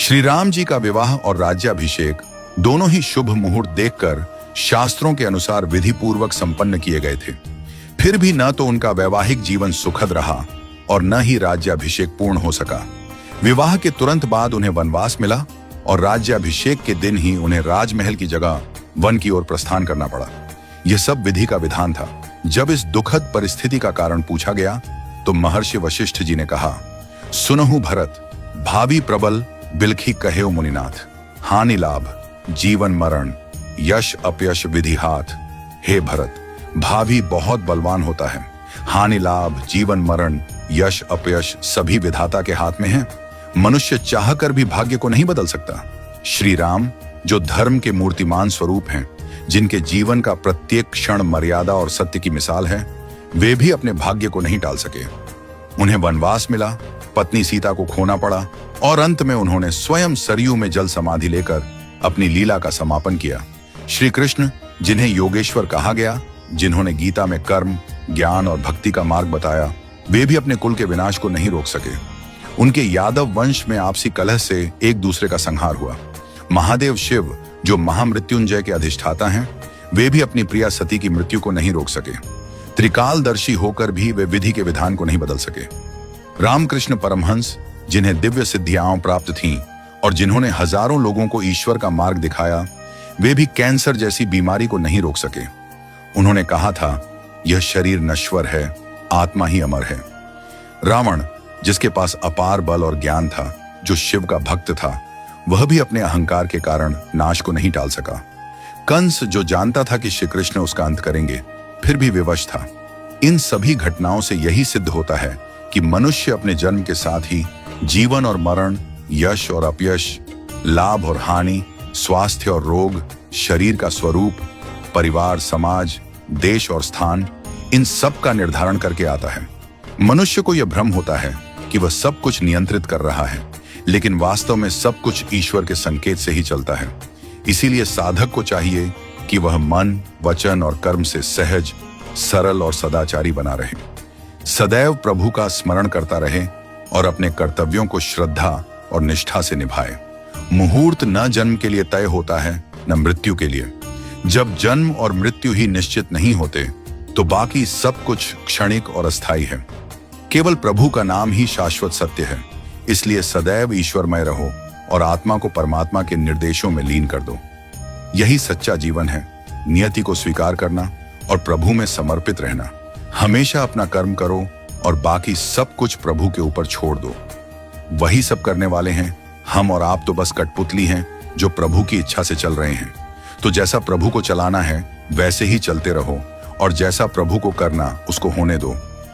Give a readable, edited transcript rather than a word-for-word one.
श्री राम जी का विवाह और राज्याभिषेक दोनों ही शुभ मुहूर्त देखकर शास्त्रों के अनुसार विधि पूर्वक संपन्न किए गए थे। फिर भी न तो उनका वैवाहिक जीवन सुखद रहा और न ही राज्याभिषेक पूर्ण हो सका। विवाह के तुरंत बाद उन्हें वनवास मिला और राज्याभिषेक के दिन ही उन्हें राजमहल की जगह वन की ओर प्रस्थान करना पड़ा। यह सब विधि का विधान था। जब इस दुखद परिस्थिति का कारण पूछा गया तो महर्षि वशिष्ठ जी ने कहा, सुनहु भरत, भावी प्रबल बिलखी कहे मुनिनाथ, हानि लाभ जीवन मरण यश अपयश विधि हाथ। हे भरत, भावी बहुत बलवान होता है, हानि लाभ जीवन मरण यश अपयश सभी विधाता के हाथ में है। मनुष्य चाहकर भी भाग्य को नहीं बदल सकता। श्री राम जो धर्म के मूर्तिमान स्वरूप हैं, जिनके जीवन का प्रत्येक क्षण मर्यादा और सत्य की मिसाल है, वे भी अपने भाग्य को नहीं टाल सके। उन्हें वनवास मिला, पत्नी सीता को खोना पड़ा और अंत में उन्होंने स्वयं सरयू में जल समाधि लेकर अपनी लीला का समापन किया। श्री कृष्ण जिन्हें योगेश्वर कहा गया, जिन्होंने गीता में कर्म, ज्ञान और भक्ति का मार्ग बताया, वे भी अपने कुल के विनाश को नहीं रोक सके। उनके यादव वंश में आपसी कलह से एक दूसरे का संहार हुआ। महादेव शिव जो महामृत्युंजय के अधिष्ठाता हैं, वे भी अपनी प्रिया सती की मृत्यु को नहीं रोक सके। त्रिकालदर्शी होकर भी वे विधि के विधान को नहीं बदल सके। रामकृष्ण परमहंस जिन्हें दिव्य सिद्धियां प्राप्त थीं और जिन्होंने हजारों लोगों को ईश्वर का मार्ग दिखाया, वे भी कैंसर जैसी बीमारी को नहीं रोक सके। उन्होंने कहा था, यह शरीर नश्वर है, आत्मा ही अमर है। रावण जिसके पास अपार बल और ज्ञान था, जो शिव का भक्त था, वह भी अपने अहंकार के कारण नाश को नहीं टाल सका। कंस जो जानता था कि श्री कृष्ण उसका अंत करेंगे, फिर भी विवश था। इन सभी घटनाओं से यही सिद्ध होता है कि मनुष्य अपने जन्म के साथ ही जीवन और मरण, यश और अपयश, लाभ और हानि, स्वास्थ्य और रोग, शरीर का स्वरूप, परिवार, समाज, देश और स्थान, इन सब का निर्धारण करके आता है। मनुष्य को यह भ्रम होता है कि वह सब कुछ नियंत्रित कर रहा है, लेकिन वास्तव में सब कुछ ईश्वर के संकेत से ही चलता है। इसीलिए साधक को चाहिए कि वह मन, वचन और कर्म से सहज, सरल और सदाचारी बना रहे, सदैव प्रभु का स्मरण करता रहे और अपने कर्तव्यों को श्रद्धा और निष्ठा से निभाए। मुहूर्त न जन्म के लिए तय होता है, न मृत्यु के लिए। जब जन्म और मृत्यु ही निश्चित नहीं होते, तो बाकी सब कुछ क्षणिक और अस्थायी है। केवल प्रभु का नाम ही शाश्वत सत्य है। इसलिए सदैव ईश्वरमय रहो और आत्मा को परमात्मा के निर्देशों में लीन कर दो। यही सच्चा जीवन है। नियति को स्वीकार करना और प्रभु में समर्पित रहना। हमेशा अपना कर्म करो और बाकी सब कुछ प्रभु के ऊपर छोड़ दो। वही सब करने वाले हैं। हम और आप तो बस कठपुतली हैं जो प्रभु की इच्छा से चल रहे हैं। तो जैसा प्रभु को चलाना है वैसे ही चलते रहो और जैसा प्रभु को करना उसको होने दो।